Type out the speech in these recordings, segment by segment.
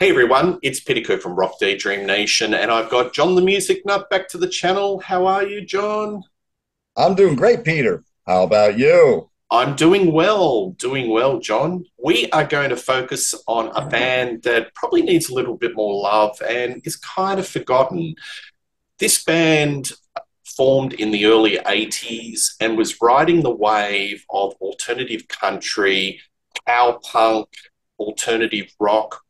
Hey everyone, it's Petticoat from Daydream Nation, and I've got John the Music Nut back to the channel. How are you, John? I'm doing great, Peter. How about you? I'm doing well, John. We are going to focus on a band that probably needs a little bit more love and is kind of forgotten. This band formed in the early 80s and was riding the wave of alternative country, cowpunk, alternative rock,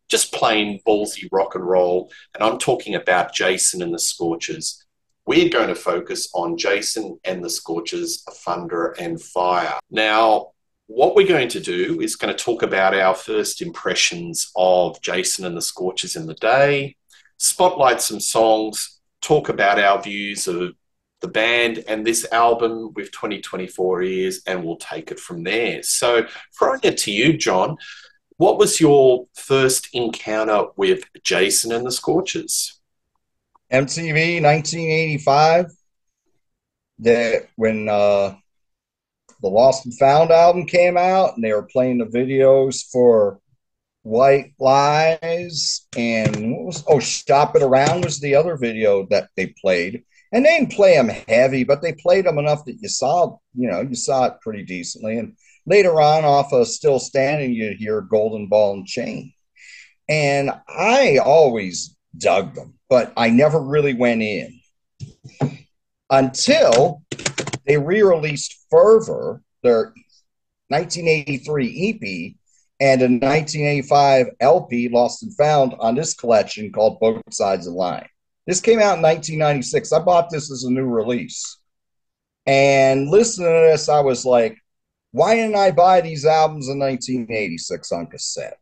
just plain ballsy rock and roll. And I'm talking about Jason and the Scorchers. We're going to focus on Jason and the Scorchers, Thunder and Fire. Now, what we're going to do is going to talk about our first impressions of Jason and the Scorchers in the day, spotlight some songs, talk about our views of the band and this album with 2024 ears, and we'll take it from there. So, throwing it to you, John, what was your first encounter with Jason and the Scorchers? MTV 1985, that when the Lost and Found album came out and they were playing the videos for White Lies and what was Shop It Around was the other video that they played. And they didn't play them heavy, but they played them enough that you saw it pretty decently. And later on, off of Still Standing, you'd hear Golden Ball and Chain. And I always dug them, but I never really went in until they re-released Fervor, their 1983 EP, and a 1985 LP, Lost and Found, on this collection called Both Sides of the Line. This came out in 1996. I bought this as a new release. And listening to this, I was like, why didn't I buy these albums in 1986 on cassette?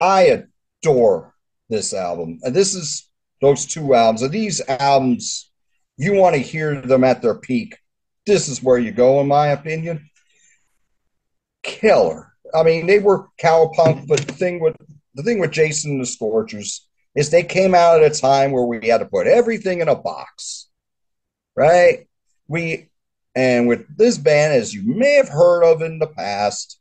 I adore this album. And this is those two albums. And these albums, you want to hear them at their peak. This is where you go, in my opinion. Killer. I mean, they were cowpunk, but the thing with Jason and the Scorchers is they came out at a time where we had to put everything in a box, right? And with this band, as you may have heard of in the past,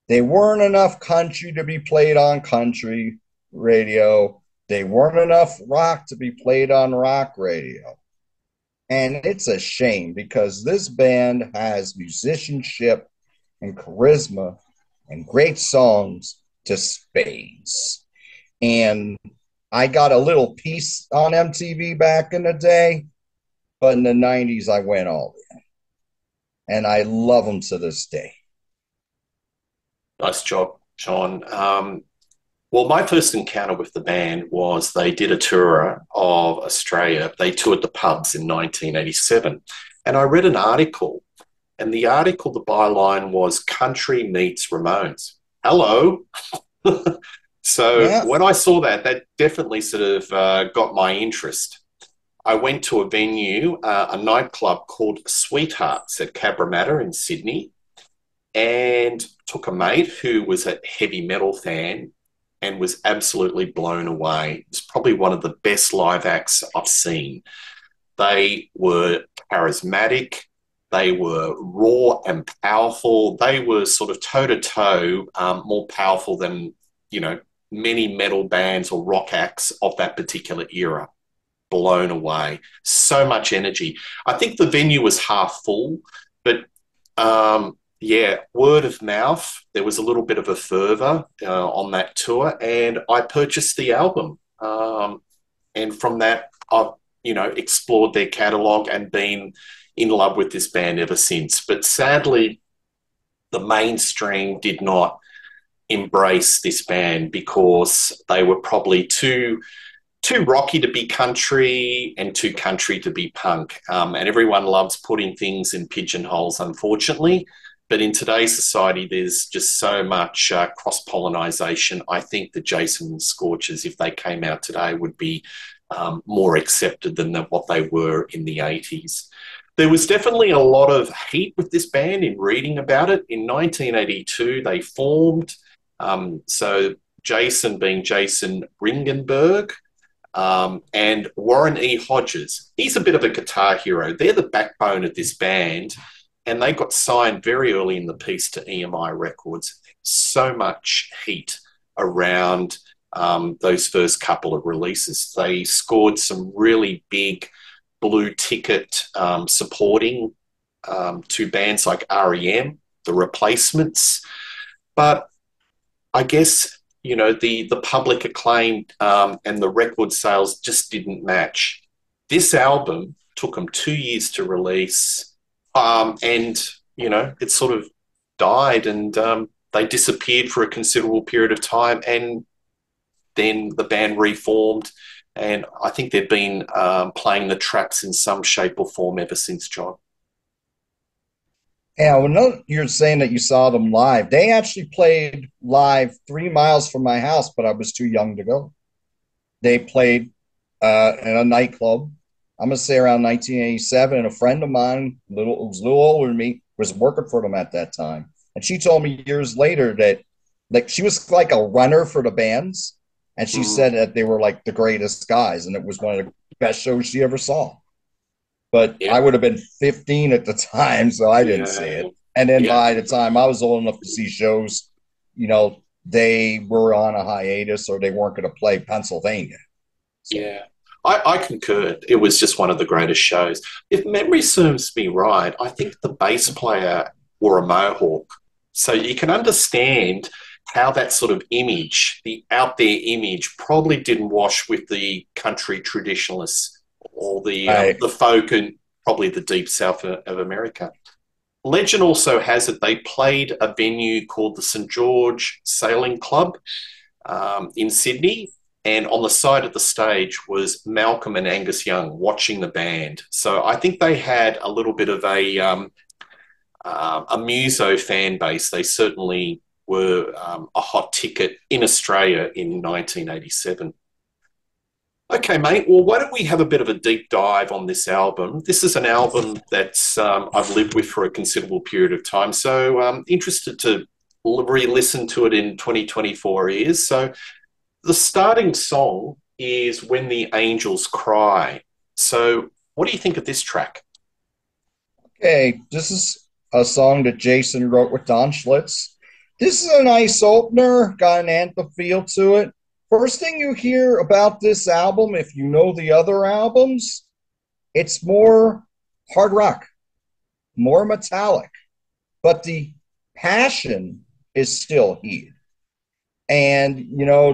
they weren't enough country to be played on country radio. They weren't enough rock to be played on rock radio. And it's a shame because this band has musicianship and charisma and great songs to spades. And I got a little piece on MTV back in the day, but in the 90s, I went all in. And I love them to this day. Nice job, John. Well, my first encounter with the band was they did a tour of Australia. They toured the pubs in 1987. And I read an article, and the article, the byline was Country Meets Ramones. Hello. So Yeah. when I saw that, that definitely sort of got my interest. I went to a venue, a nightclub called Sweethearts at Cabramatta in Sydney, and took a mate who was a heavy metal fan and was absolutely blown away. It's probably one of the best live acts I've seen. They were charismatic, they were raw and powerful, they were sort of toe to toe, more powerful than, many metal bands or rock acts of that particular era. Blown away. So much energy. I think the venue was half full, but yeah, word of mouth. There was a little bit of a fervor on that tour, and I purchased the album. And from that, I've explored their catalog and been in love with this band ever since. But sadly, the mainstream did not embrace this band because they were probably too rocky to be country and too country to be punk. And everyone loves putting things in pigeonholes, unfortunately. But in today's society, there's just so much cross-pollination. I think the Jason Scorchers, if they came out today, would be more accepted than what they were in the 80s. There was definitely a lot of heat with this band in reading about it. In 1982, they formed. So Jason being Jason Ringenberg, and Warren E. Hodges. He's a bit of a guitar hero. They're the backbone of this band, and they got signed very early in the piece to EMI Records. So much heat around those first couple of releases. They scored some really big blue ticket supporting to bands like REM, The Replacements. But I guess, the public acclaim and the record sales just didn't match. This album took them 2 years to release, and, it sort of died, and they disappeared for a considerable period of time, and then the band reformed, and I think they've been playing the Traps in some shape or form ever since, John. Yeah, well, no, you're saying that you saw them live. They actually played live 3 miles from my house, but I was too young to go. They played in a nightclub. I'm gonna say around 1987, and a friend of mine, who was a little older than me, was working for them at that time, and she told me years later that like she was like a runner for the bands, and she Mm, said that they were like the greatest guys, and it was one of the best shows she ever saw. But yeah, I would have been 15 at the time, so I didn't see yeah, it. And then yeah, by the time I was old enough to see shows, they were on a hiatus or they weren't going to play Pennsylvania. So, yeah. I concur. It was just one of the greatest shows. If memory serves me right, I think the bass player wore a mohawk. So you can understand how that sort of image, the out there image, probably didn't wash with the country traditionalists or I, the folk and probably the deep south of America. Legend also has it they played a venue called the St George Sailing Club in Sydney. And on the side of the stage was Malcolm and Angus Young watching the band. So I think they had a little bit of a muso fan base. They certainly were a hot ticket in Australia in 1987. Okay, mate. Well, why don't we have a bit of a deep dive on this album? This is an album that's I've lived with for a considerable period of time. So I'm interested to re-listen to it in 2024 years. So the starting song is When the Angels Cry. So what do you think of this track? okay, this is a song that Jason wrote with Don Schlitz. This is a nice opener, got an anthem feel to it. First thing you hear about this album, if you know the other albums, it's more hard rock, more metallic, but the passion is still here. And,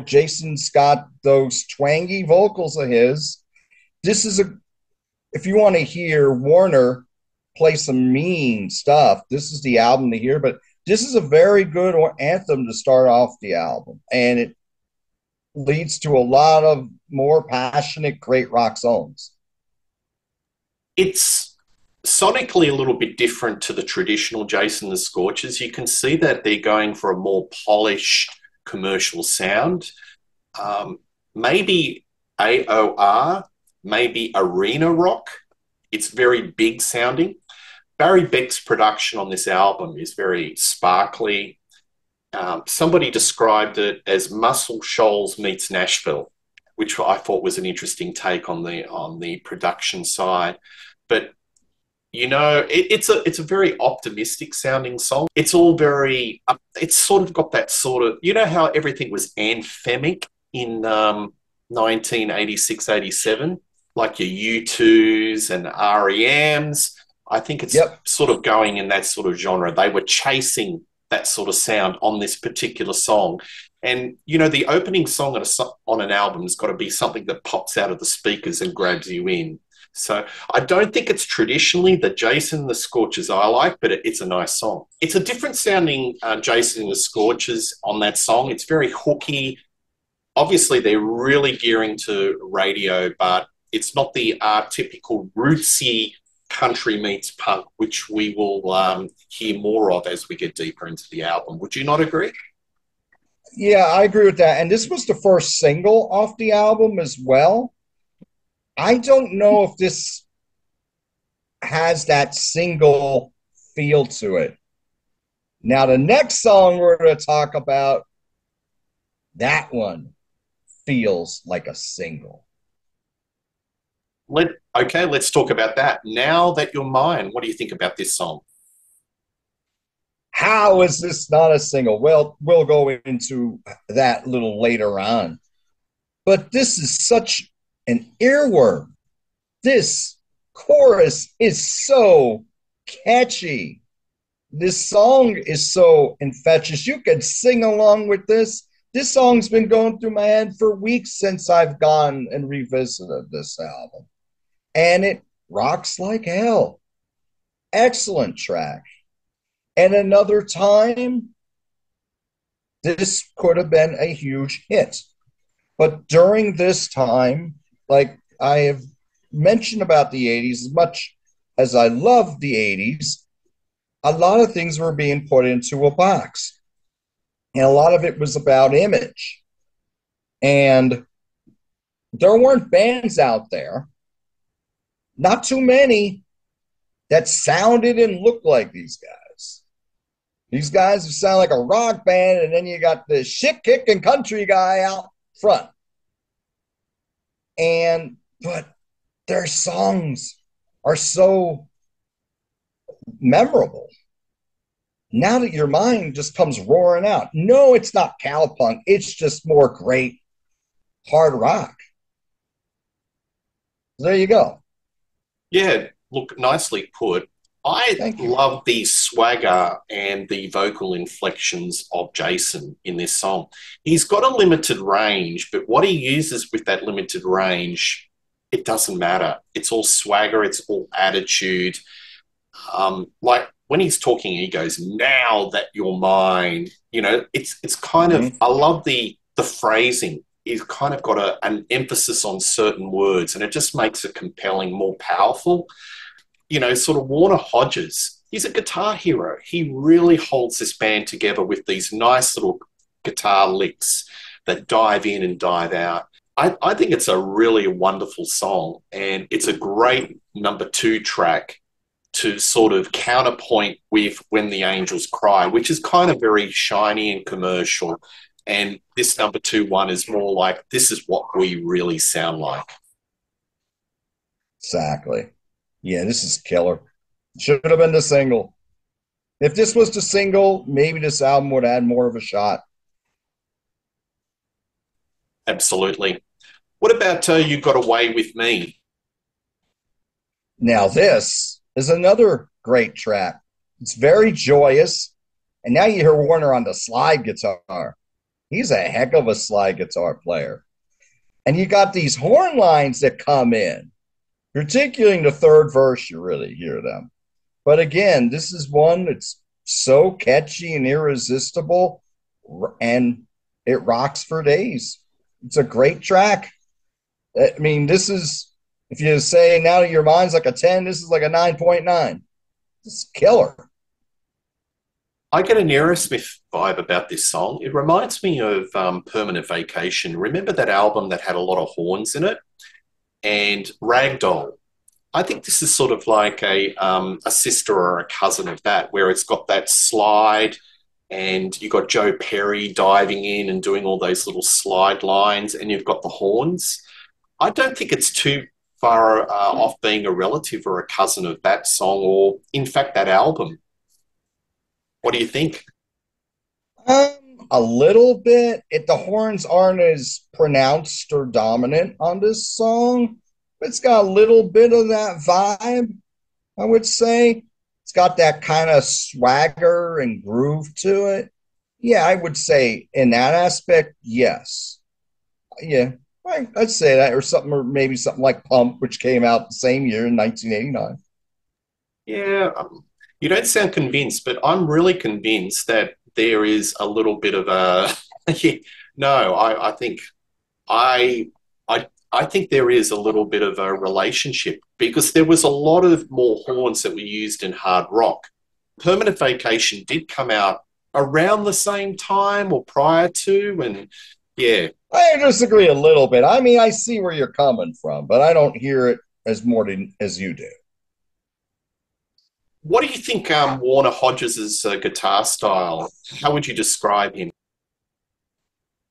Jason's got those twangy vocals of his. This is if you want to hear Warner play some mean stuff, this is the album to hear. But this is a very good anthem to start off the album. And it leads to a lot of more passionate, great rock songs. It's sonically a little bit different to the traditional Jason the Scorchers. You can see that they're going for a more polished commercial sound. Maybe AOR, maybe arena rock. It's very big sounding. Barry Beck's production on this album is very sparkly. Somebody described it as Muscle Shoals meets Nashville, which I thought was an interesting take on the production side. But it's a very optimistic sounding song. It's all very. It's sort of got that sort of. You know how everything was anthemic in 1986, 87, like your U2s and REMs. I think it's Yep. sort of going in that sort of genre. They were chasing that sort of sound on this particular song. And, the opening song on an album has got to be something that pops out of the speakers and grabs you in. So I don't think it's traditionally the Jason the Scorchers I like, but it's a nice song. It's a different sounding Jason the Scorchers on that song. It's very hooky. Obviously, they're really gearing to radio, but it's not the typical rootsy country meets punk, which we will hear more of as we get deeper into the album. Would you not agree? Yeah, I agree with that. And this was the first single off the album as well. I don't know if this has that single feel to it. Now, the next song we're going to talk about, that one feels like a single. Let's talk about that. Now that you're mine, what do you think about this song? how is this not a single? Well, we'll go into that a little later on. But this is such an earworm. This chorus is so catchy. This song is so infectious. You could sing along with this. This song's been going through my head for weeks since I've gone and revisited this album. And it rocks like hell. Excellent track. And another time, this could have been a huge hit. But during this time, like I have mentioned about the 80s, as much as I love the 80s, a lot of things were being put into a box. And a lot of it was about image. And there weren't bands out there, not too many, that sounded and looked like these guys. These guys who sound like a rock band, and then you got the shit kicking country guy out front. But their songs are so memorable. Now that your mind just comes roaring out. No, it's not cowpunk. It's just more great hard rock. There you go. Yeah, look, nicely put. I love the swagger and the vocal inflections of Jason in this song. He's got a limited range, but what he uses with that limited range, it doesn't matter. It's all swagger, it's all attitude. Like when he's talking, he goes, "Now that you're mine." You know, it's kind of. I love the phrasing. He's kind of got an emphasis on certain words, and it just makes it compelling, more powerful. You know, sort of Warner Hodges. He's a guitar hero. He really holds this band together with these nice little guitar licks that dive in and dive out. I think it's a really wonderful song, and it's a great number two track to sort of counterpoint with When the Angels Cry, which is kind of very shiny and commercial. And this number two one is more like, this is what we really sound like. Exactly. Yeah, this is killer. Should have been the single. If this was the single, maybe this album would have had more of a shot. Absolutely. What about You Got Away With Me? Now, this is another great track. It's very joyous. And now you hear Warner on the slide guitar. He's a heck of a slide guitar player. And you got these horn lines that come in, particularly in the third verse, you really hear them. But again, this is one that's so catchy and irresistible, and it rocks for days. It's a great track. I mean, this is, if you say now that your mind's like a 10, this is like a 9.9. It's killer. I get an Aerosmith vibe about this song. It reminds me of Permanent Vacation. Remember that album that had a lot of horns in it? And Ragdoll. I think this is sort of like a sister or a cousin of that, where it's got that slide and you've got Joe Perry diving in and doing all those little slide lines, and you've got the horns. I don't think it's too far off being a relative or a cousin of that song, or in fact that album. What do you think? A little bit. The horns aren't as pronounced or dominant on this song, but it's got a little bit of that vibe, I would say. It's got that kind of swagger and groove to it. Yeah, I would say in that aspect, yes. Yeah, I'd say that, or something, or maybe something like Pump, which came out the same year in 1989. Yeah, you don't sound convinced, but I'm really convinced that there is a little bit of a. Yeah, no, I, I think there is a little bit of a relationship, because there was a lot of more horns that were used in hard rock. Permanent Vacation did come out around the same time or prior to, and yeah. I disagree a little bit. I mean, I see where you're coming from, but I don't hear it as more as you do. What do you think Warner Hodges' guitar style? How would you describe him?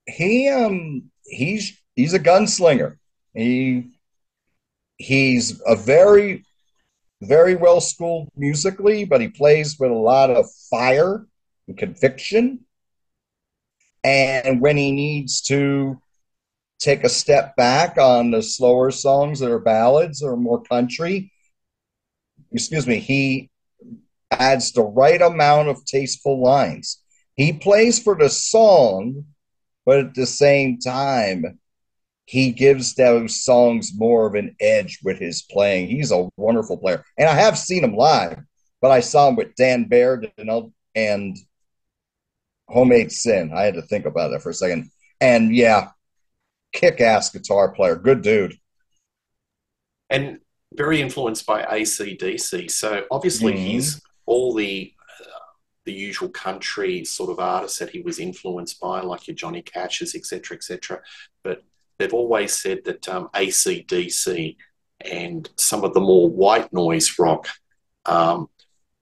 He's a gunslinger. He's a very, very well schooled musically, but he plays with a lot of fire. conviction. And when he needs to take a step back on the slower songs that are ballads or more country, excuse me, he adds the right amount of tasteful lines. He plays for the song, but at the same time, he gives those songs more of an edge with his playing. He's a wonderful player. And I have seen him live, but I saw him with Dan Baird and Homemade Sin. I had to think about that for a second. And yeah, kick-ass guitar player. Good dude. And very influenced by AC/DC. So obviously Mm-hmm. he's all the usual country sort of artists that he was influenced by, like your Johnny Cash's, etc., etc. But they've always said that AC/DC and some of the more white noise rock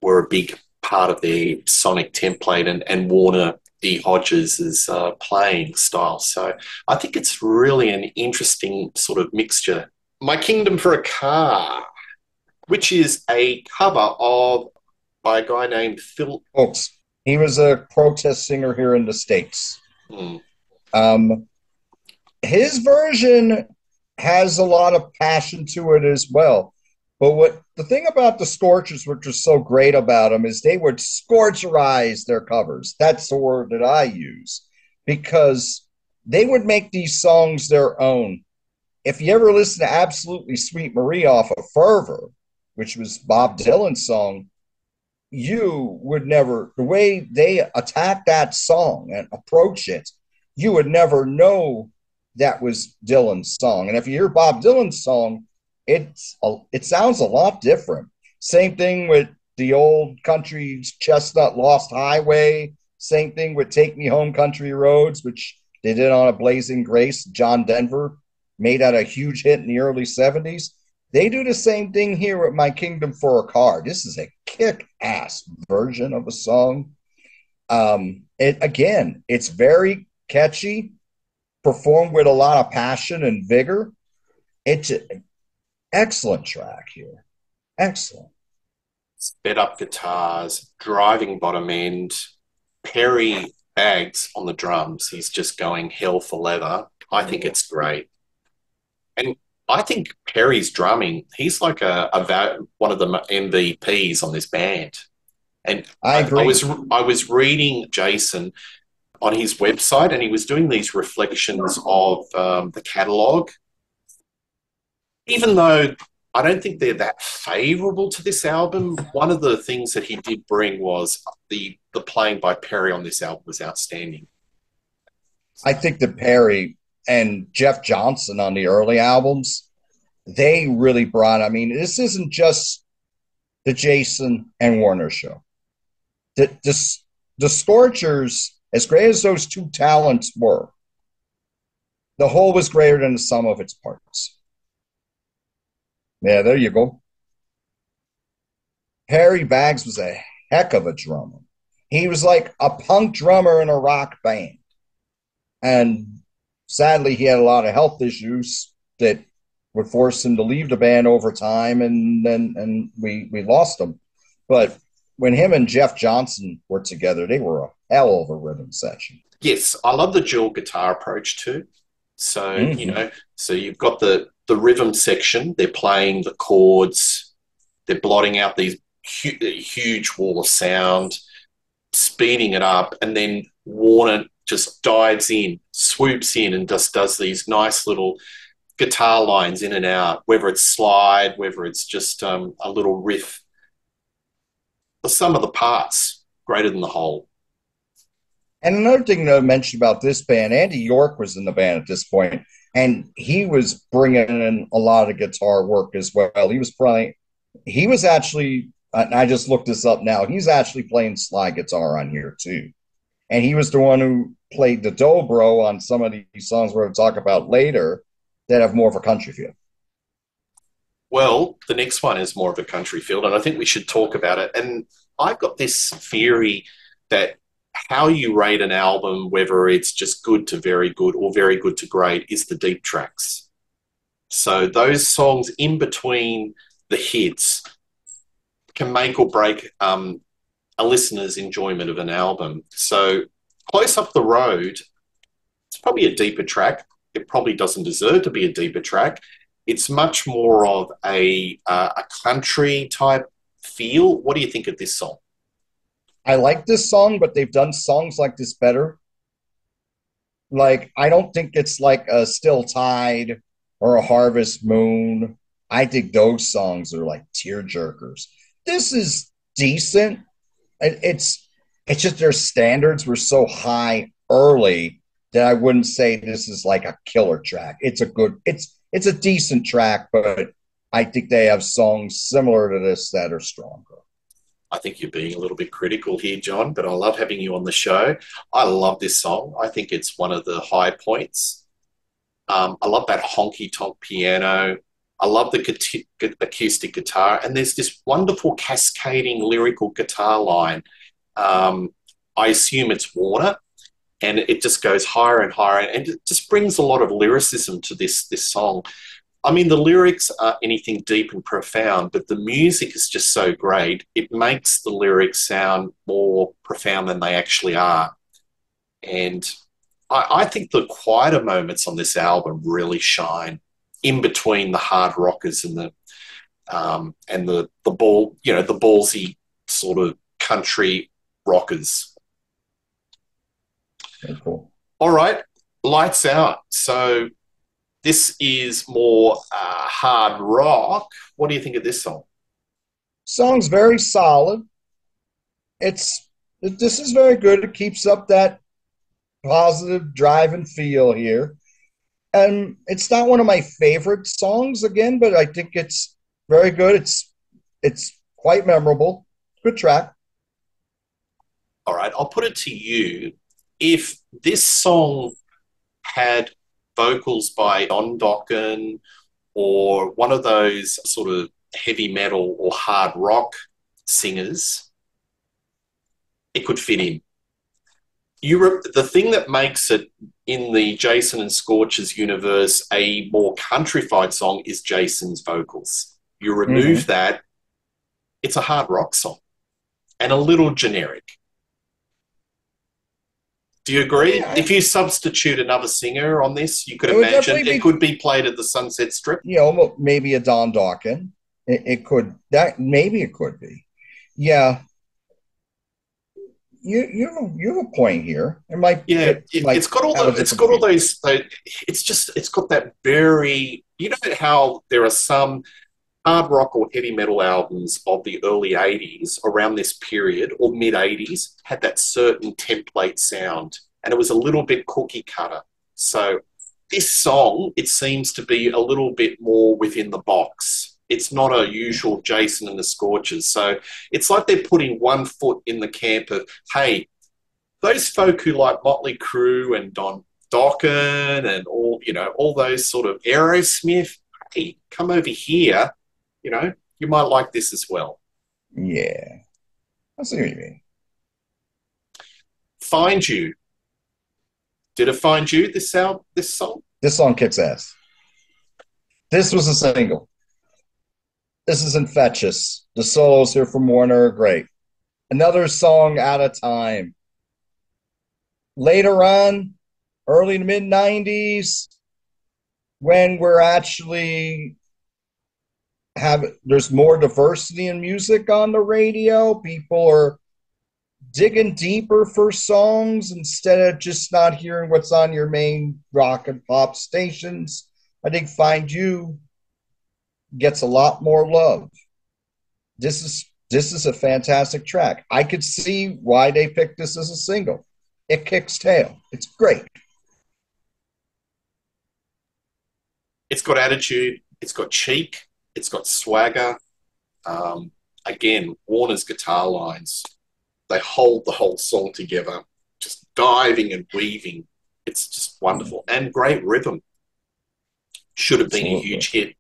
were a big part of their sonic template and Warner D. Hodges' playing style. So I think it's really an interesting sort of mixture. My Kingdom for a Car, which is a cover of by a guy named Phil. Folks, he was a protest singer here in the States. Hmm. Um, his version has a lot of passion to it as well. But what the thing about the Scorchers, which was so great about them, is they would scorcherize their covers. That's the word that I use because they would make these songs their own. If you ever listen to Absolutely Sweet Marie off of Fervor, which was Bob Dylan's song, you would never, the way they attack that song and approach it, you would never know that was Dylan's song. And if you hear Bob Dylan's song, it sounds a lot different. Same thing with the old country chestnut Lost Highway. Same thing with Take Me Home Country Roads, which they did on a Blazing Grace. John Denver made that a huge hit in the early 70s. They do the same thing here with My Kingdom for a Car. This is a kick-ass version of a song. It's very catchy, performed with a lot of passion and vigor. It's an excellent track here. Excellent. Sped up guitars, driving bottom end, Perry Baggs on the drums. He's just going hell for leather. I think it's great. And I think Perry's drumming, he's like one of the MVPs on this band. And I agree. I was reading Jason on his website, and he was doing these reflections of the catalog. Even though I don't think they're that favourable to this album, one of the things that he did bring was the playing by Perry on this album was outstanding. I think that Perry and Jeff Johnson on the early albums, they really brought, I mean, this isn't just the Jason and Warner show. The Scorchers, as great as those two talents were, the whole was greater than the sum of its parts. Yeah, there you go. Harry Baggs was a heck of a drummer. He was like a punk drummer in a rock band. And sadly, he had a lot of health issues that would force him to leave the band over time, and then we lost him. But when him and Jeff Johnson were together, they were a hell of a rhythm section. Yes, I love the dual guitar approach too. So, Mm-hmm. so you've got the rhythm section, they're playing the chords, they're blotting out these huge wall of sound, speeding it up, and then Warner just dives in, swoops in, and just does these nice little guitar lines in and out, whether it's slide, whether it's just a little riff. The sum of the parts greater than the whole. And another thing to mention about this band, Andy York was in the band at this point, and he was bringing in a lot of guitar work as well. He was actually, and I just looked this up now, he's actually playing slide guitar on here too. And he was the one who played the dobro on some of these songs we're going to talk about later that have more of a country feel. Well, the next one is more of a country feel, and I think we should talk about it. And I've got this theory that how you rate an album, whether it's just good to very good or very good to great, is the deep tracks. So those songs in between the hits can make or break a a listener's enjoyment of an album. So Close Up the Road, it's probably a deeper track. It probably doesn't deserve to be a deeper track. It's much more of a country type feel. What do you think of this song? I like this song, but they've done songs like this better. Like, I don't think it's like a Still Tide or a Harvest Moon. I think those songs are like tear jerkers. This is decent. It's just their standards were so high early that I wouldn't say this is like a killer track. It's a decent track, but I think they have songs similar to this that are stronger. I think you're being a little bit critical here, John, but I love having you on the show. I love this song. I think it's one of the high points. I love that honky tonk piano. I love the acoustic guitar. And there's this wonderful cascading lyrical guitar line. I assume it's Warner, and it just goes higher and higher. And it just brings a lot of lyricism to this song. I mean, the lyrics aren't anything deep and profound, but the music is just so great. It makes the lyrics sound more profound than they actually are. And I think the quieter moments on this album really shine in between the hard rockers and the ball, the ballsy sort of country rockers. Very cool. All right, lights out. So this is more hard rock. What do you think of this song? Song's very solid. This is very good. It keeps up that positive drive and feel here. And it's not one of my favorite songs again, but I think it's very good. It's quite memorable. Good track. All right, I'll put it to you. If this song had vocals by Don Dokken or one of those sort of heavy metal or hard rock singers, it could fit in. The thing that makes it in the Jason and Scorchers universe a more countrified song is Jason's vocals. You remove that, it's a hard rock song and a little generic. Do you agree? Yeah, if you substitute another singer on this, you could imagine it could be played at the Sunset Strip. Maybe a Don Dokken. Maybe it could be. Yeah. You have a point here. It's got all those. It's got that very. You know how there are some hard rock or heavy metal albums of the early '80s around this period or mid '80s had that certain template sound, and it was a little bit cookie cutter. So this song, it seems to be a little bit more within the box. It's not a usual Jason and the Scorchers. So it's like they're putting one foot in the camp of, hey, those folk who like Motley Crue and Don Dokken and all those sort of Aerosmith, hey, come over here. You might like this as well. Yeah. I see what you mean. Find You. Did it find you, this song? This song kicks ass. This was a single. This is infectious. The solos here from Warner are great. Another song out of time. Later on, early to mid 90s, when we're actually there's more diversity in music on the radio. People are digging deeper for songs instead of just not hearing what's on your main rock and pop stations. I think Find You gets a lot more love. This is a fantastic track. I could see why they picked this as a single. It kicks tail. It's great. It's got attitude. It's got cheek. It's got swagger. Again, Warner's guitar lines, they hold the whole song together, just diving and weaving. It's just wonderful. And great rhythm. Should have been a huge hit.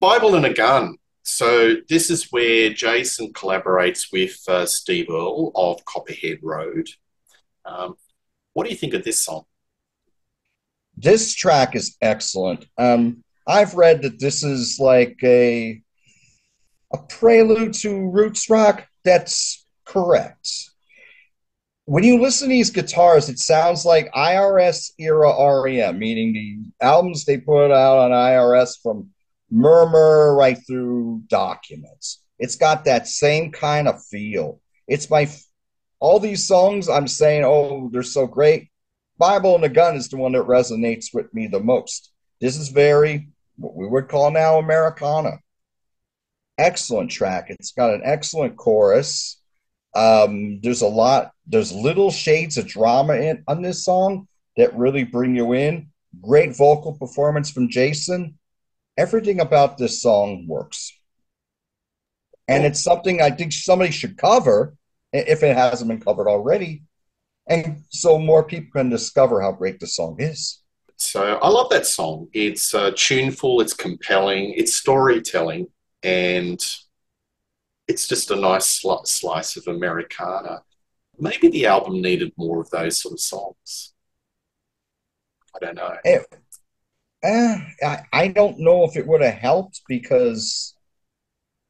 Bible and a Gun. So this is where Jason collaborates with Steve Earle of Copperhead Road. What do you think of this song? This track is excellent. I've read that this is like a prelude to roots rock that's Correct. When you listen to these guitars, it sounds like IRS era REM, meaning the albums they put out on IRS from Murmur right through Documents. It's got that same kind of feel. It's my all these songs I'm saying, oh, they're so great. Bible and the Gun is the one that resonates with me the most. This is very what we would call now Americana. Excellent track. It's got an excellent chorus. There's little shades of drama in on this song that really bring you in. Great vocal performance from Jason. Everything about this song works. And Well, it's something I think somebody should cover if it hasn't been covered already. And so more people can discover how great the song is. so I love that song. It's tuneful, it's compelling, it's storytelling, and it's just a nice slice of Americana. Maybe the album needed more of those sort of songs. I don't know. It, I don't know if it would have helped because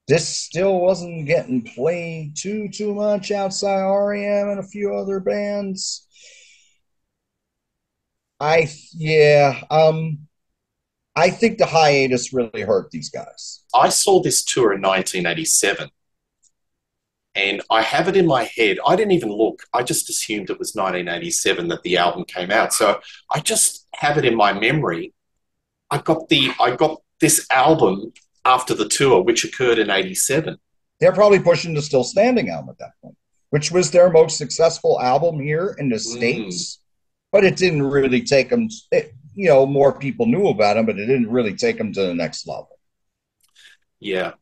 this still wasn't getting played too much outside REM and a few other bands. I yeah, I think the hiatus really hurt these guys. I saw this tour in 1987 and I have it in my head. I didn't even look. I just assumed it was 1987 that the album came out. So I just have it in my memory. I got this album after the tour, which occurred in '87. They're probably pushing the Still Standing album at that point, which was their most successful album here in the Mm, States. But it didn't really take them, more people knew about them, but it didn't really take them to the next level. yeah.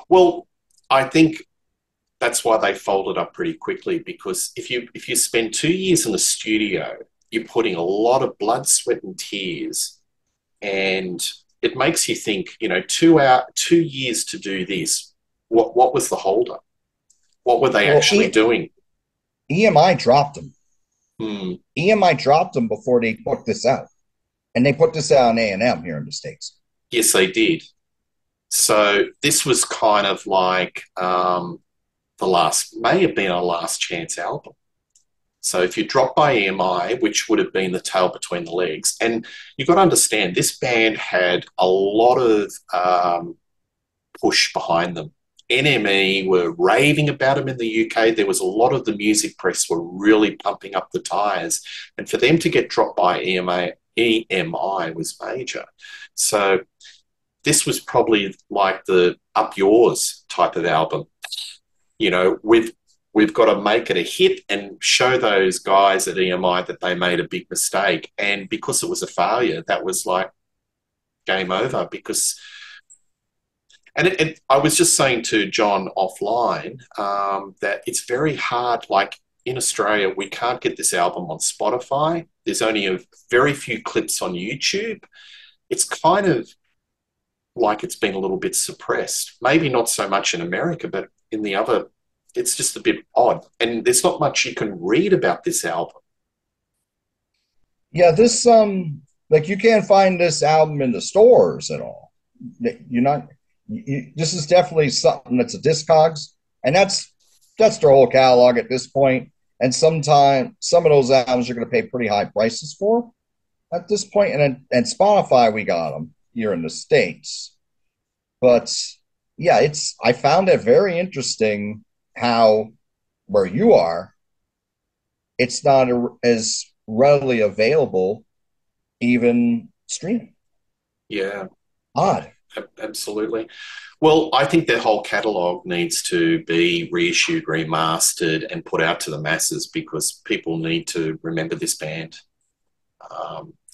Well, I think that's why they folded up pretty quickly because if you spend 2 years in the studio, you're putting a lot of blood, sweat, and tears, and it makes you think. 2 years to do this. What was the holdup? What were they Well, actually doing? EMI dropped them. Hmm. EMI dropped them before they put this out. And they put this out on A&M here in the States. Yes, they did. So this was kind of like the last, may have been a last chance album. So if you drop by EMI, which would have been the tail between the legs, and you've got to understand this band had a lot of push behind them. NME were raving about them in the UK. There was a lot of the music press were really pumping up the tires, and for them to get dropped by EMI was major. So this was probably like the up yours type of album. We've got to make it a hit and show those guys at EMI that they made a big mistake. And because it was a failure, that was like game over. I was just saying to John offline that it's very hard. Like in Australia, we can't get this album on Spotify. There's only a very few clips on YouTube. It's kind of like it's been a little bit suppressed. Maybe not so much in America, but in the other, it's just a bit odd. And there's not much you can read about this album. Yeah, this like you can't find this album in the stores at all. You're not. This is definitely something that's a Discogs, and that's their whole catalog at this point. And sometimes some of those albums you're going to pay pretty high prices for at this point. And Spotify, we got them here in the States, but yeah, it's I found it very interesting how where you are, it's not as readily available, even streaming. Yeah, Odd. absolutely. Well, I think their whole catalogue needs to be reissued, remastered, and put out to the masses because people need to remember this band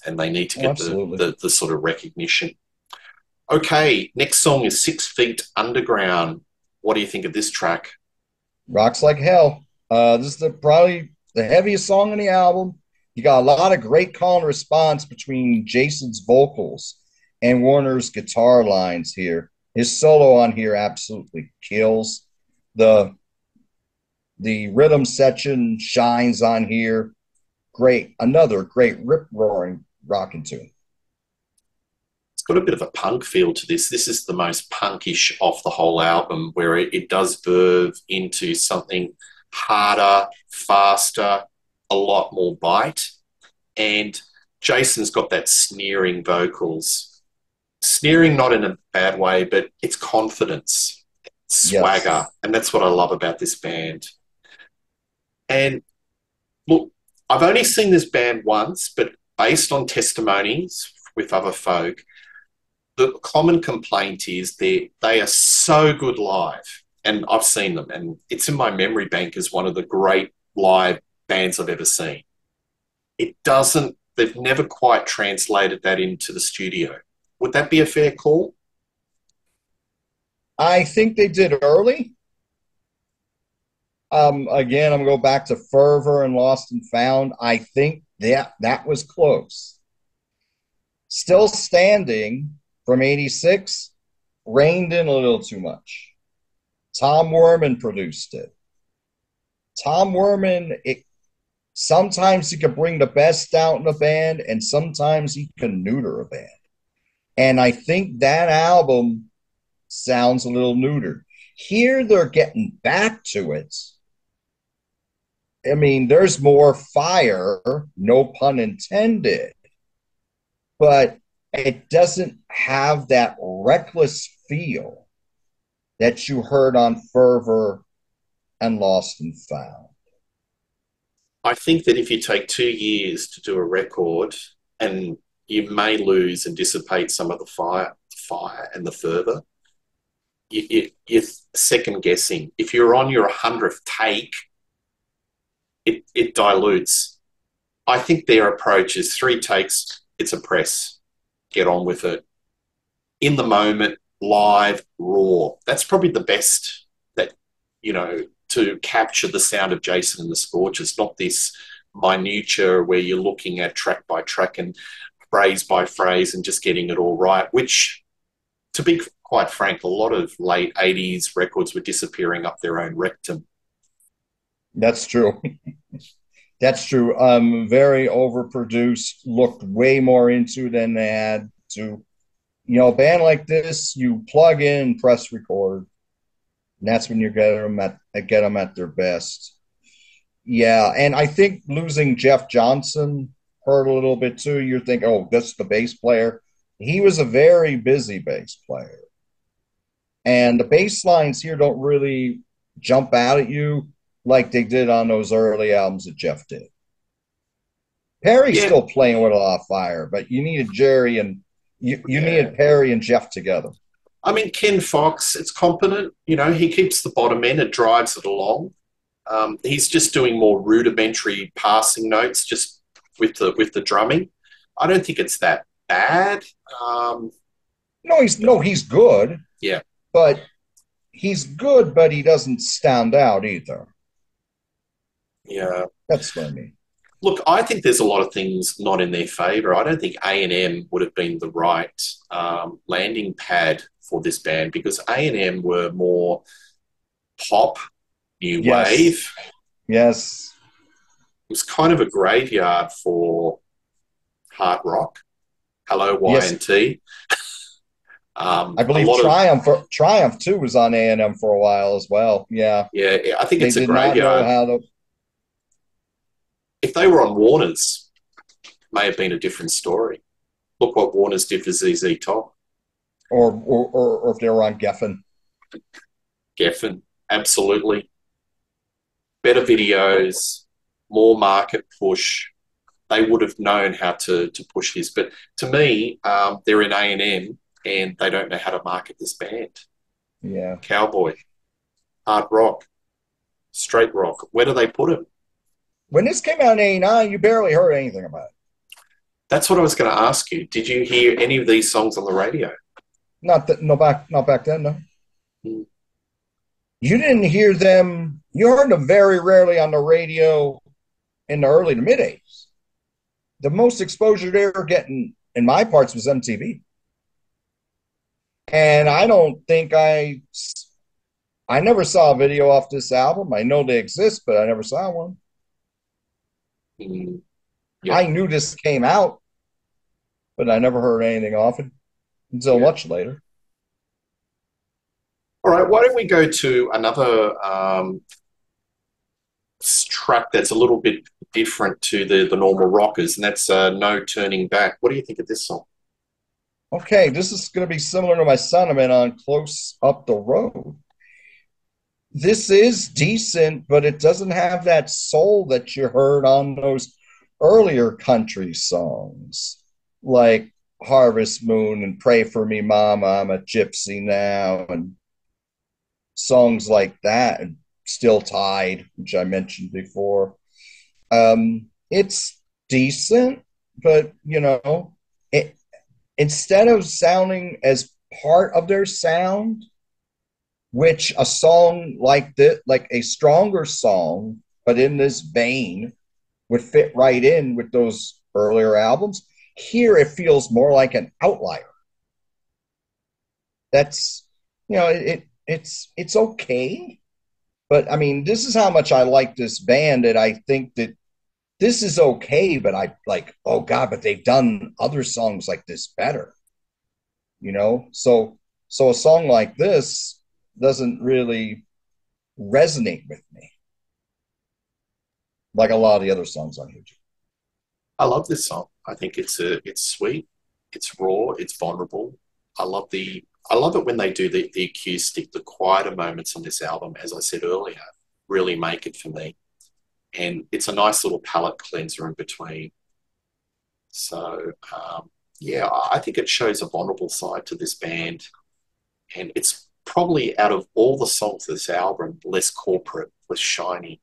and they need to Oh, get absolutely. the sort of recognition. Okay, next song is 6 Feet Underground. What do you think of this track? Rocks like hell. This is probably the heaviest song on the album. You got a lot of great call and response between Jason's vocals and Warner's guitar lines here. His solo on here absolutely kills. The the rhythm section shines on here. Great, another great rip roaring rocking tune. got a bit of a punk feel to this. This is the most punkish off the whole album, where it does verve into something harder, faster, a lot more bite. And Jason's got that sneering vocals. Sneering not in a bad way, but it's confidence, swagger. Yes. And that's what I love about this band. And look, I've only seen this band once, but based on testimonies with other folk, the common complaint is they are so good live. And I've seen them, and it's in my memory bank as one of the great live bands I've ever seen. It doesn't, they've never quite translated that into the studio. Would that be a fair call? I think they did early. Again, I'm going to go back to Fervor and Lost and Found. I think that was close. Still Standing from 86 reined in a little too much. Tom Werman produced it. Tom Werman, sometimes he can bring the best out in a band, and sometimes he can neuter a band. And I think that album sounds a little neutered. Here they're getting back to it. I mean, there's more fire, no pun intended, but it doesn't have that reckless feel that you heard on Fervor and Lost and Found. I think that if you take 2 years to do a record, and you may lose and dissipate some of the fire and the fervor, you're second guessing. If you're on your 100th take, it dilutes. I think their approach is 3 takes, it's a press, get on with it. In the moment, live, raw. That's probably the best that, to capture the sound of Jason and the Scorchers, not this minutia where you're looking at track by track and phrase by phrase and just getting it all right, which, to be quite frank, a lot of late 80s records were disappearing up their own rectum. That's true. That's true. Very overproduced, looked way more into than they had to. A band like this, you plug in, press record, and that's when you get them at their best. Yeah, and I think losing Jeff Johnson hurt a little bit too. You think, oh, that's the bass player. He was a very busy bass player, and the bass lines here don't really jump out at you like they did on those early albums that Jeff did. Perry's Yeah, still playing with a lot of fire, but you needed Jerry and you yeah. needed Perry and Jeff together. I mean, Ken Fox, it's competent. He keeps the bottom in, it drives it along. He's just doing more rudimentary passing notes, just with the drumming. I don't think it's that bad. He's good, Yeah, but he doesn't stand out either. yeah. That's what I mean. Look, I think there's a lot of things not in their favour. I don't think A&M would have been the right landing pad for this band, because A&M were more pop, new wave. Yes. It was kind of a graveyard for hard rock. Hello, Yes. Y&T. I believe Triumph too was on A&M for a while as well. Yeah. Yeah, I think They it's a did not know graveyard. how to. If they were on Warner's, may have been a different story. Look what Warner's did for ZZ Top. Or if they were on Geffen. Geffen, absolutely. Better videos, more market push. They would have known how to push this. But to me, they're in A&M and they don't know how to market this band. Yeah. Cowboy, hard rock, straight rock. Where do they put it? When this came out in '89, you barely heard anything about it. That's what I was going to ask you. Did you hear any of these songs on the radio? Not back then, no. Hmm. You didn't hear them. You heard them very rarely on the radio in the early to mid '80s. The most exposure they were getting in my parts was MTV. And I don't think I never saw a video off this album. I know they exist, but I never saw one. Mm, I yeah. knew this came out, but I never heard anything off it. until Yeah. much later. All right. Why don't we go to another track that's a little bit different to the normal rockers, and that's No Turning Back. What do you think of this song? Okay, this is going to be similar to my sentiment on Close Up the Road. This is decent, but it doesn't have that soul that you heard on those earlier country songs, like Harvest Moon and Pray for Me, Mama, I'm a Gypsy Now, and songs like that, and Still Tied, which I mentioned before. It's decent, but it, instead of sounding as part of their sound, which a song like this, like a stronger song, but in this vein, would fit right in with those earlier albums. Here, it feels more like an outlier. That's it's okay, but I mean, this is how much I like this band, that I think that this is okay, but I like, oh God, but they've done other songs like this better, So a song like this doesn't really resonate with me like a lot of the other songs on YouTube. I love this song. I think it's sweet, it's raw, it's vulnerable. I love it when they do the acoustic, the quieter moments on this album, as I said earlier, really make it for me. And it's a nice little palate cleanser in between. So yeah, I think it shows a vulnerable side to this band, and it's probably out of all the songs of this album, less corporate, less shiny.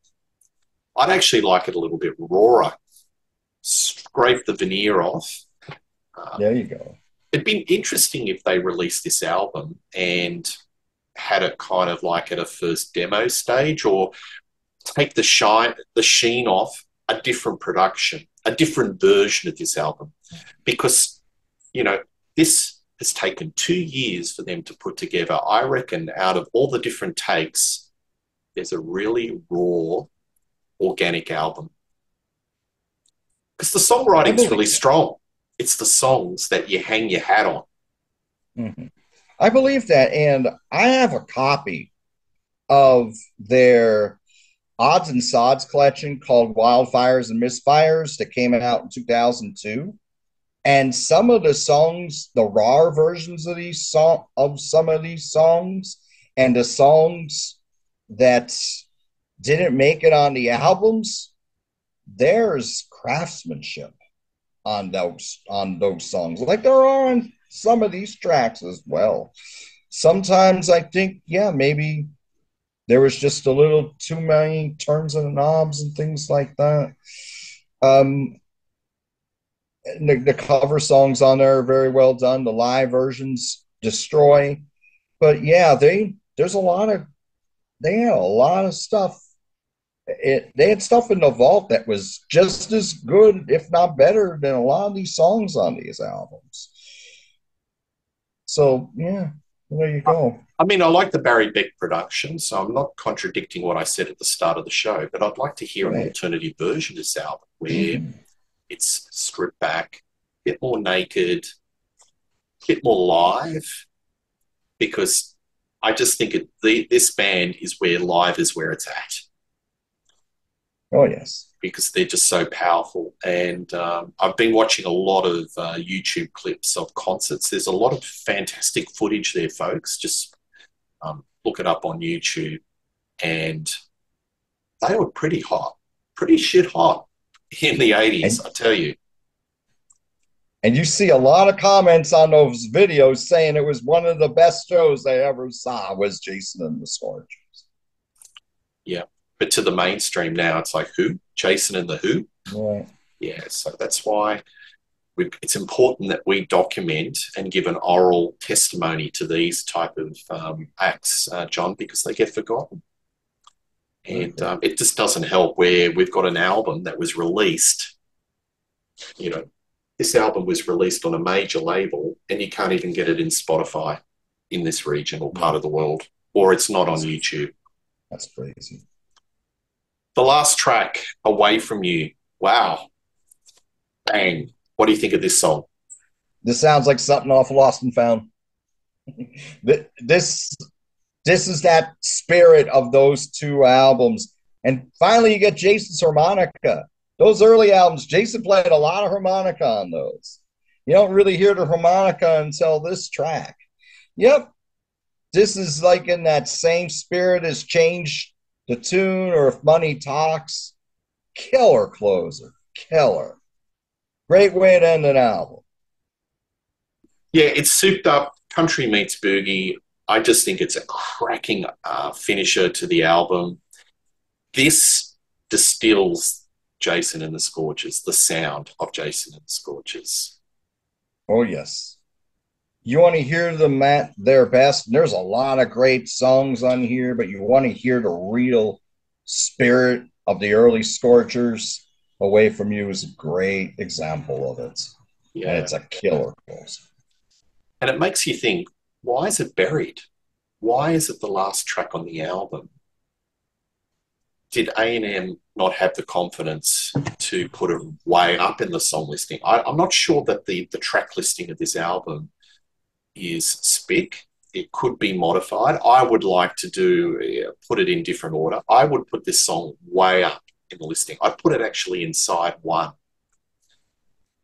I'd actually like it a little bit rawer, scrape the veneer off. Um, There you go. It'd been interesting if they released this album and had it kind of like at a first demo stage, or take the sheen off a different production, a different version of this album, because you know this has taken 2 years for them to put together. I reckon out of all the different takes, there's a really raw, organic album, because the I songwriting's really believe that. strong. It's the songs that you hang your hat on. Mm-hmm. I believe that, and I have a copy of their odds and sods collection called Wildfires and Misfires that came out in 2002. And some of the songs, the raw versions of some of these songs, and the songs that didn't make it on the albums, there's craftsmanship on those songs, like there are on some of these tracks as well. Sometimes I think, yeah, maybe there was just a little too many turns of the knobs and things like that. Um, the cover songs on there are very well done. The live versions destroy, but yeah, there's a lot of they had a lot of stuff. They had stuff in the vault that was just as good, if not better, than a lot of these songs on these albums. So yeah, there you go. I mean, I like the Barry Beck production, so I'm not contradicting what I said at the start of the show, but I'd like to hear an Right. alternative version of this album where Mm-hmm. it's stripped back, a bit more naked, a bit more live, because I just think this band is where live is where it's at, Oh yes. because they're just so powerful. And I've been watching a lot of YouTube clips of concerts. There's a lot of fantastic footage there, folks. Just look it up on YouTube. And they were pretty hot, pretty shit hot in the 80s, And I tell you. and you see a lot of comments on those videos saying it was one of the best shows they ever saw was Jason and the Scorchers. Yeah. But to the mainstream now, it's like, who? Jason and the Who? Right. Yeah. So that's why it's important that we document and give an oral testimony to these type of acts, John, because they get forgotten. And Perfect. it just doesn't help where we've got an album that was released, you know, this album was released on a major label and you can't even get it in Spotify in this region or part Yeah. of the world, or it's not on That's YouTube. that's crazy. The last track, Away From You. Wow. Bang. What do you think of this song? This sounds like something off Lost and Found. this this is that spirit of those two albums. And finally, you get Jason's harmonica. Those early albums, Jason played a lot of harmonica on those. You don't really hear the harmonica until this track. Yep, this is like in that same spirit as Change the Tune or If Money Talks. Killer closer. Killer. Great way to end an album. Yeah, it's souped up. Country meets boogie. I just think it's a cracking finisher to the album. This distills Jason and the Scorchers, the sound of Jason and the Scorchers. Oh, yes. You want to hear them at their best. There's a lot of great songs on here, but you want to hear the real spirit of the early Scorchers. Away From You is a great example of it. Yeah. And it's a killer. And it makes you think, why is it buried? Why is it the last track on the album? Did A&M not have the confidence to put it way up in the song listing? I'm not sure that the track listing of this album is spick. It could be modified. I would like to put it in different order. I would put this song way up in the listing. I'd put it actually in side one.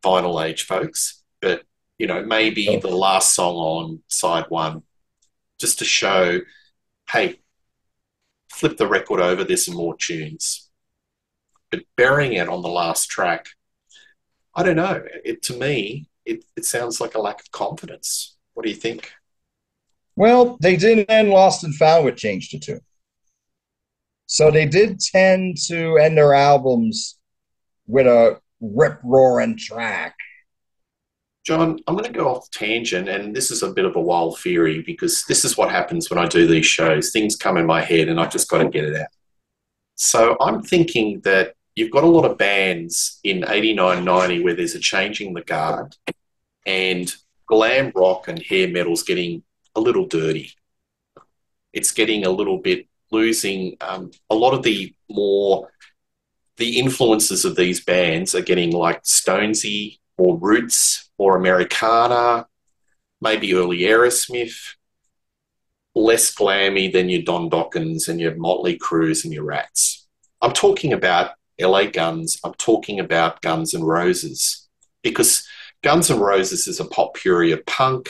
Final Age, folks. But, maybe the last song on side one, just to show, hey, flip the record over, there's some more tunes. But burying it on the last track, I don't know. To me, it sounds like a lack of confidence. What do you think? Well, they didn't end Lost and Found with Change the Tune. So they did tend to end their albums with a rip-roaring track. John, I'm going to go off tangent, and this is a bit of a wild theory because this is what happens when I do these shows. Things come in my head and I've just got to get it out. So I'm thinking that you've got a lot of bands in 89, 90 where there's a changing the guard and glam rock and hair metal's getting a little dirty. It's getting a little bit losing a lot of the influences of these bands are getting like Stonesy or Roots or Americana, maybe early Aerosmith, less glammy than your Don Dokkens and your Motley Crues and your Rats. I'm talking about LA Guns. I'm talking about Guns N' Roses because Guns N' Roses is a potpourri of punk,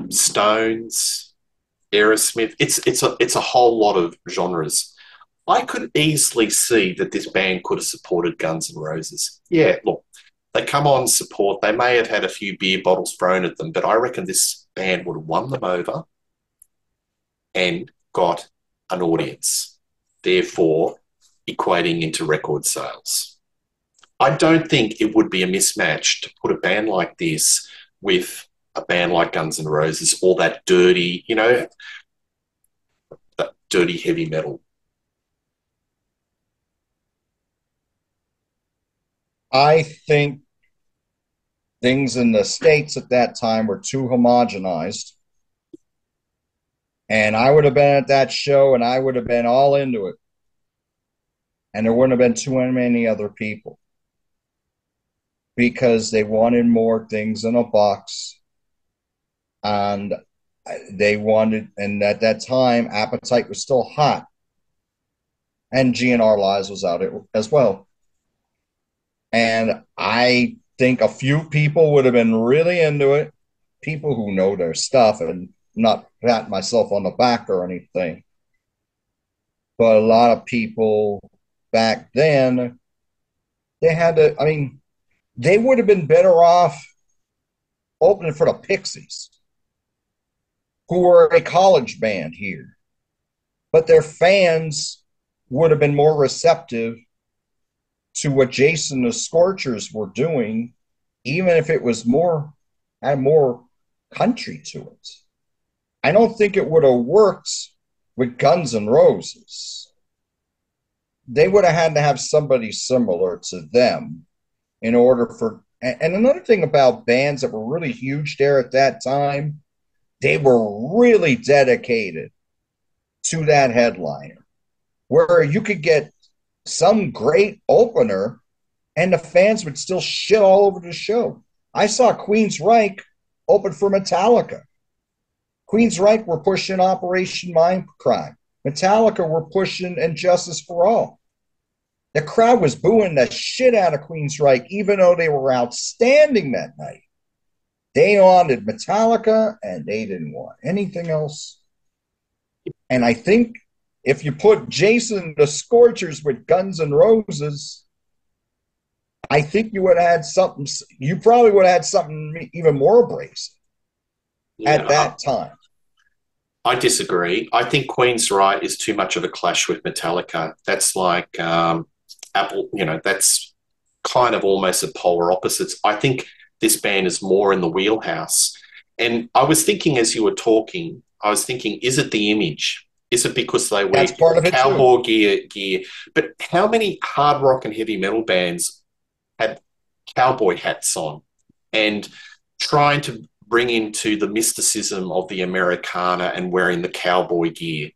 Stones, Aerosmith. It's a whole lot of genres. I could easily see that this band could have supported Guns N' Roses. Yeah, look, they come on support. They may have had a few beer bottles thrown at them, but I reckon this band would have won them over and got an audience, therefore equating into record sales. I don't think it would be a mismatch to put a band like this with a band like Guns N' Roses or that dirty, that dirty heavy metal. I think things in the States at that time were too homogenized. And I would have been at that show and I would have been all into it. And there wouldn't have been too many other people because they wanted more things in a box. And they wanted, and at that time, Appetite was still hot. And GNR Lies was out as well. And I think a few people would have been really into it, people who know their stuff, and not pat myself on the back or anything. But a lot of people back then, they would have been better off opening for the Pixies, who were a college band here. But their fans would have been more receptive to what Jason the Scorchers were doing, even if it was had more country to it. I don't think it would have worked with Guns N' Roses. They would have had to have somebody similar to them in order for. And another thing about bands that were really huge there at that time, they were really dedicated to that headliner, where you could get some great opener and the fans would still shit all over the show. I saw Queensryche open for Metallica. Queensryche were pushing Operation Mindcrime. Metallica were pushing Injustice for All. The crowd was booing the shit out of Queensryche, even though they were outstanding that night. They wanted Metallica and they didn't want anything else. And I think if you put Jason the Scorchers with Guns N' Roses, I think you would have had something. You probably would have had something even more abrasive at Yeah, that time. I disagree. I think Queensryche is too much of a clash with Metallica. That's like Apple, that's kind of almost a polar opposites. I think this band is more in the wheelhouse. And I was thinking as you were talking, I was thinking, is it the image? Is it because they wear That's part of it too. cowboy gear? But how many hard rock and heavy metal bands had cowboy hats on and trying to bring into the mysticism of the Americana and wearing the cowboy gear?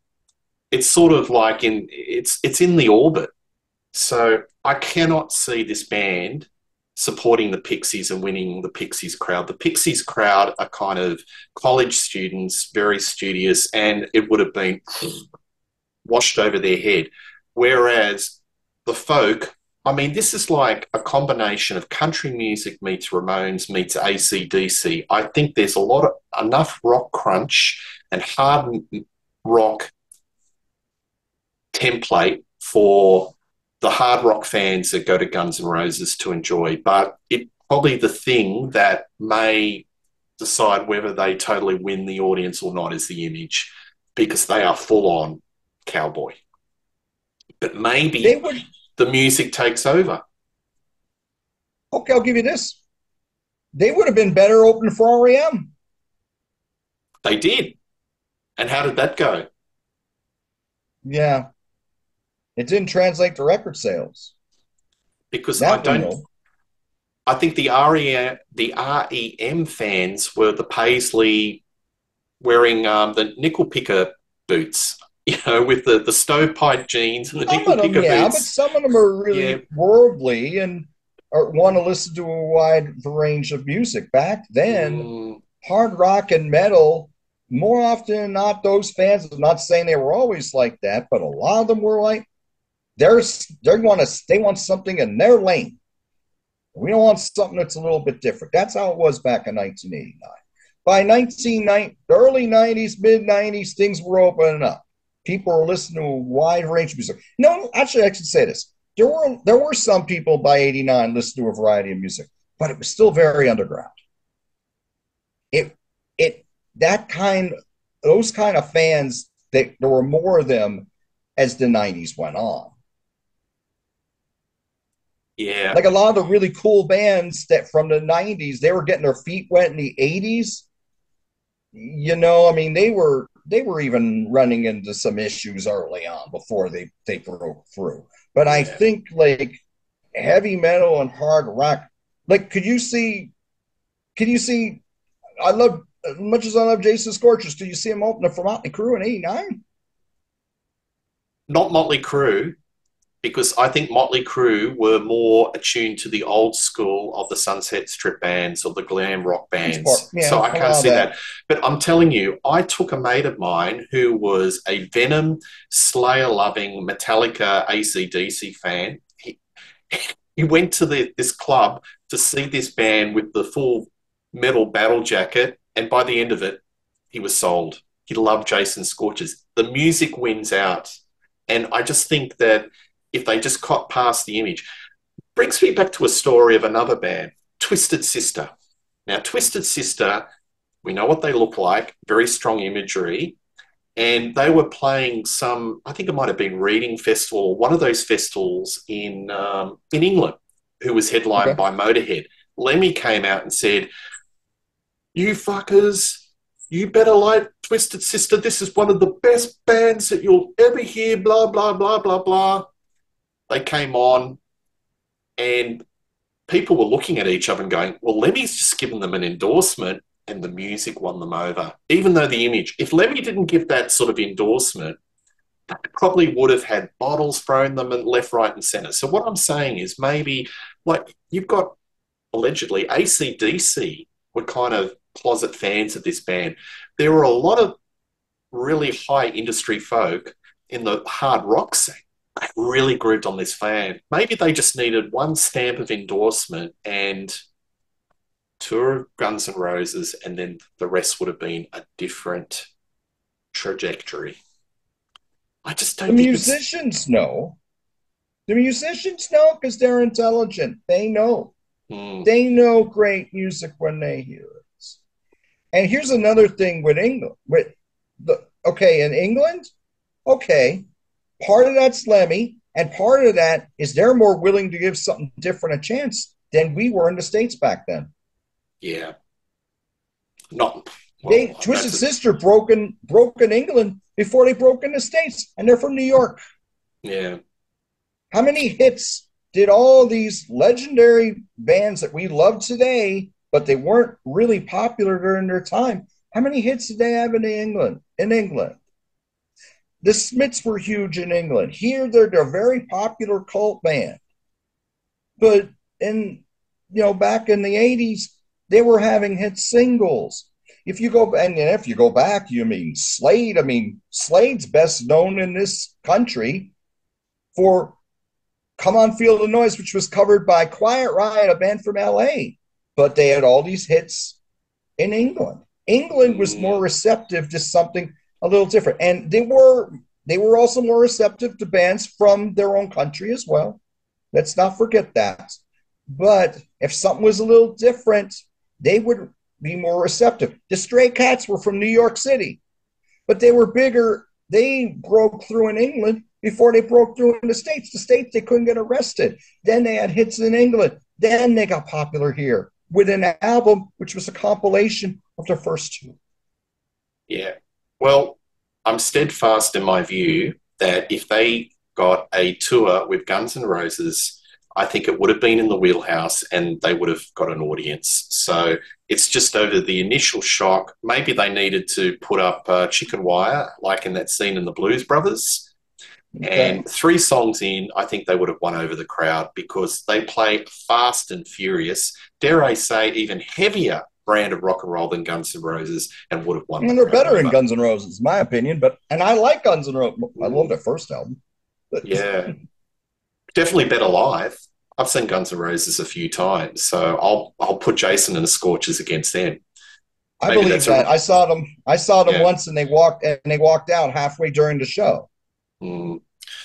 It's sort of like it's in the orbit. So I cannot see this band supporting the Pixies and winning the Pixies crowd. The Pixies crowd are kind of college students, very studious, and it would have been washed over their head. Whereas the folk, I mean, this is like a combination of country music meets Ramones meets AC/DC. I think there's a lot of enough rock crunch and hard rock template for the hard rock fans that go to Guns N' Roses to enjoy. But it probably the thing that may decide whether they totally win the audience or not is the image, because they are full on cowboy. But They maybe would, the music takes over. okay, I'll give you this. They would have been better open for REM. They did. And how did that go? Yeah, it didn't translate to record sales. Because I That we don't know. I think the REM fans were the Paisley wearing the nickel picker boots, with the stovepipe jeans and the Some nickel of them, picker yeah, but boots. some of them are Yeah. really worldly and want to listen to a wide range of music. Back then, Mm, hard rock and metal, more often than not, those fans, I'm not saying they were always like that, but a lot of them were like, they want something in their lane. We don't want something that's a little bit different. That's how it was back in 1989. By 1990, the early 90s, mid 90s, things were opening up. People were listening to a wide range of music. No, actually, I should say this. There were some people by 89 listening to a variety of music, but it was still very underground. It it that kind those kind of fans, there were more of them as the 90s went on. yeah, Like a lot of the really cool bands that from the 90s, they were getting their feet wet in the 80s. I mean, they were even running into some issues early on before they broke through. But I yeah. think like heavy metal and hard rock, like could you see I love as much as I love Jason Scorchers, could you see him opening for Motley Crue in '89? Not Motley Crue, because I think Motley Crue were more attuned to the old school of the Sunset Strip bands or the glam rock That's part, bands. So yeah, I can't allow see that. that. But I'm telling you, I took a mate of mine who was a Venom, Slayer loving Metallica AC/DC fan. He went to this club to see this band with the full metal battle jacket. And by the end of it, he was sold. He loved Jason Scorchers. The music wins out. And I just think that if they just cut past the image, brings me back to a story of another band, Twisted Sister. Now, Twisted Sister, we know what they look like, very strong imagery. And they were playing some, I think it might have been Reading Festival or one of those festivals in England, who was headlined Okay. by Motorhead. Lemmy came out and said, "You fuckers, you better like Twisted Sister. This is one of the best bands that you'll ever hear, blah, blah, blah, blah, blah." They came on, and people were looking at each other and going, well, Lemmy's just given them an endorsement, and the music won them over. Even though the image, if Lemmy didn't give that sort of endorsement, they probably would have had bottles thrown them and left, right, and center. So what I'm saying is maybe like you've got allegedly, AC/DC were kind of closet fans of this band. There were a lot of really high industry folk in the hard rock scene. They really grooved on this band. Maybe they just needed one stamp of endorsement and tour of Guns N' Roses, and then the rest would have been a different trajectory. I just The don't think it's. musicians know. The musicians know because they're intelligent. They know. Mm, They know great music when they hear it. And here's another thing with England. Okay, in England, okay, part of that's Lemmy, and part of that is they're more willing to give something different a chance than we were in the States back then. yeah, not They well. Twisted That's a, Sister broke in England before they broke in the States, and they're from New York. yeah. How many hits did all these legendary bands that we love today, but they weren't really popular during their time? How many hits did they have in England? In England, the Smiths were huge in England. Here, they're a very popular cult band, but in back in the '80s, they were having hit singles. If you go back, you mean Slade. I mean, Slade's best known in this country for "Come On Feel the Noise," which was covered by Quiet Riot, a band from LA. But they had all these hits in England. England was more Mm, receptive to something a little different. And they were also more receptive to bands from their own country as well. Let's not forget that. But if something was a little different, they would be more receptive. The Stray Cats were from New York City, but they were bigger. They broke through in England before they broke through in the States. The States, they couldn't get arrested. Then they had hits in England. Then they got popular here with an album which was a compilation of their first two. yeah. Well, I'm steadfast in my view that if they got a tour with Guns N' Roses, I think it would have been in the wheelhouse and they would have got an audience. So it's just over the initial shock. Maybe they needed to put up chicken wire, like in that scene in the Blues Brothers. Okay. And three songs in, I think they would have won over the crowd because they play fast and furious, dare I say, even heavier brand of rock and roll than Guns N' Roses, and would have won the And they're crowd better in over. Guns N' Roses, my opinion. And I like Guns N' Roses. I love Mm, their first album. But yeah, definitely better live. I've seen Guns N' Roses a few times, so I'll put Jason and the Scorchers against them. I Maybe believe that's a that. I saw them yeah, once, and they walked out halfway during the show, mm,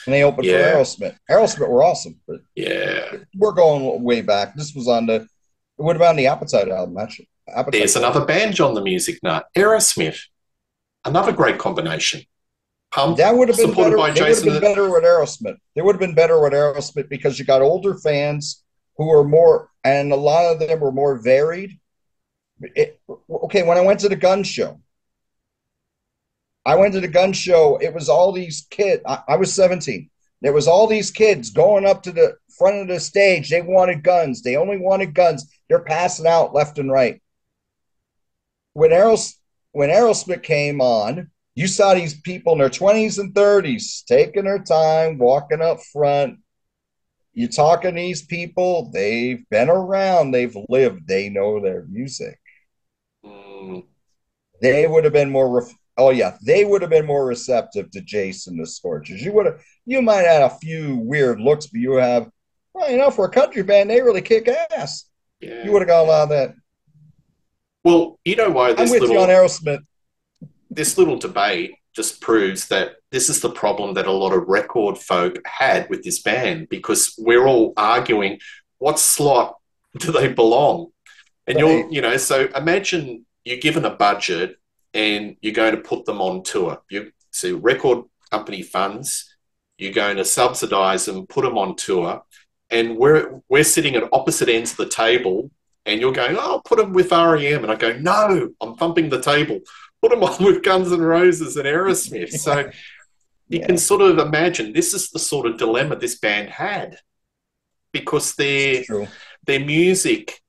and they opened for yeah, Aerosmith. Aerosmith were awesome, but yeah. we're going way back. This was on the it would have been on the Appetite album, actually. Appetite There's Records. another band, John the Music Nut, Aerosmith, another great combination. Pump, That would have been supported better. by They would have been Jason. better with Aerosmith. They would have been better with Aerosmith because you got older fans who were more, and a lot of them were more varied. Okay, when I went to the gun show. It was all these kids. I was 17. There was all these kids going up to the front of the stage. They wanted guns. They only wanted guns. They're passing out left and right. When Aeros when Aerosmith came on, you saw these people in their 20s and 30s taking their time, walking up front. You talking to these people, they've been around, they've lived, they know their music. Mm, They would have been more oh yeah, they would have been more receptive to Jason the Scorchers. You might have a few weird looks, but you have, well, for a country band, they really kick ass. You yeah, would have got a yeah. lot of that. Well, you know why I'm this with you on little Aerosmith. this little debate just proves that this is the problem that a lot of record folk had with this band because we're all arguing what slot do they belong? And Right. so imagine you're given a budget and you're going to put them on tour. You see record company funds, you're going to subsidize them, put them on tour, and we're sitting at opposite ends of the table, and you're going, "Oh, put them with REM," and I go, "No, I'm thumping the table. Put them on with Guns N' Roses and Aerosmith." So you can Yeah. sort of imagine this is the sort of dilemma this band had because It's their true. their music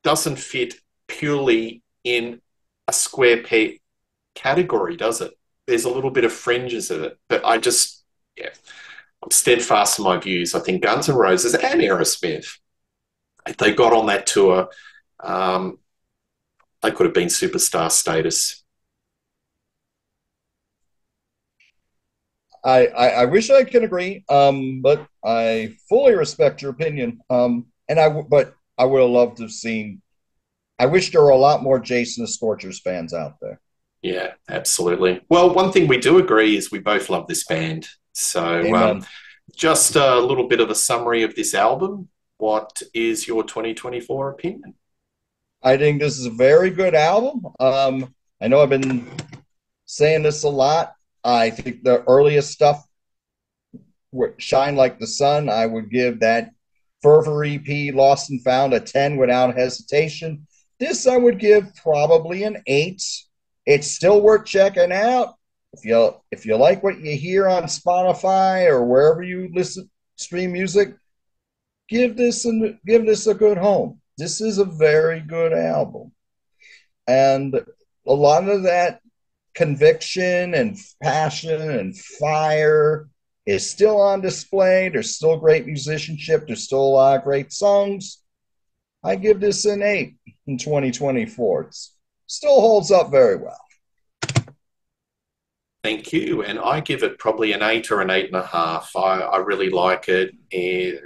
doesn't fit purely in a square peg category, does it? There's a little bit of fringes of it, but yeah, I'm steadfast in my views. I think Guns N' Roses and Aerosmith, If they got on that tour, um, they could have been superstar status. I wish I could agree, but I fully respect your opinion. But I would have loved to have seen. I wish there were a lot more Jason the Scorchers fans out there. Yeah, absolutely. Well, one thing we do agree is we both love this band. So, Amen. just a little bit of a summary of this album. What is your 2024 opinion? I think this is a very good album. I know I've been saying this a lot. I think the earliest stuff, Shine Like the Sun, I would give that Fervor EP, Lost and Found, a 10 without hesitation. This I would give probably an 8. It's still worth checking out. If you like what you hear on Spotify or wherever you listen stream music, give this a good home. This is a very good album. And a lot of that conviction and passion and fire is still on display. There's still great musicianship. There's still a lot of great songs. I give this an 8 in 2024. It still holds up very well. Thank you. And I give it probably an 8 or an 8.5. I really like it. And,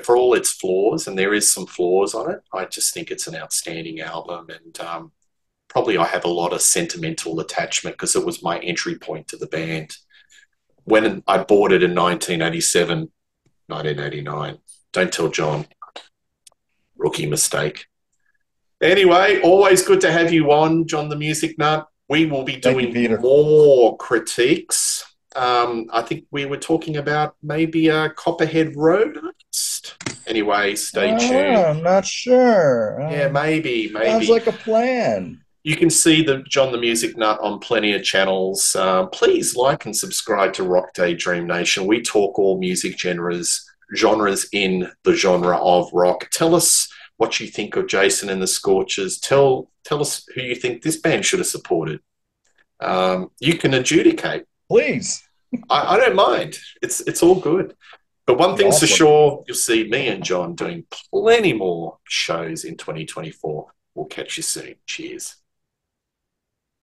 for all its flaws, and there is some flaws on it, I just think it's an outstanding album. And probably I have a lot of sentimental attachment because it was my entry point to the band. When I bought it in 1987, 1989. Don't tell John. Rookie mistake. Anyway, always good to have you on, John the Music Nut. We will be Thank you, doing Peter. more critiques. I think we were talking about maybe a Copperhead Road. Anyway, stay tuned. I'm not sure. Yeah, Sounds maybe. like a plan. You can see the John the Music Nut on plenty of channels. Please like and subscribe to Rock Daydream Nation. We talk all music genres in the genre of rock. Tell us what you think of Jason and the Scorchers. Tell us who you think this band should have supported. You can adjudicate. Please. I don't mind. It's all good. But one Be thing's for awesome. sure, you'll see me and John doing plenty more shows in 2024. We'll catch you soon. Cheers.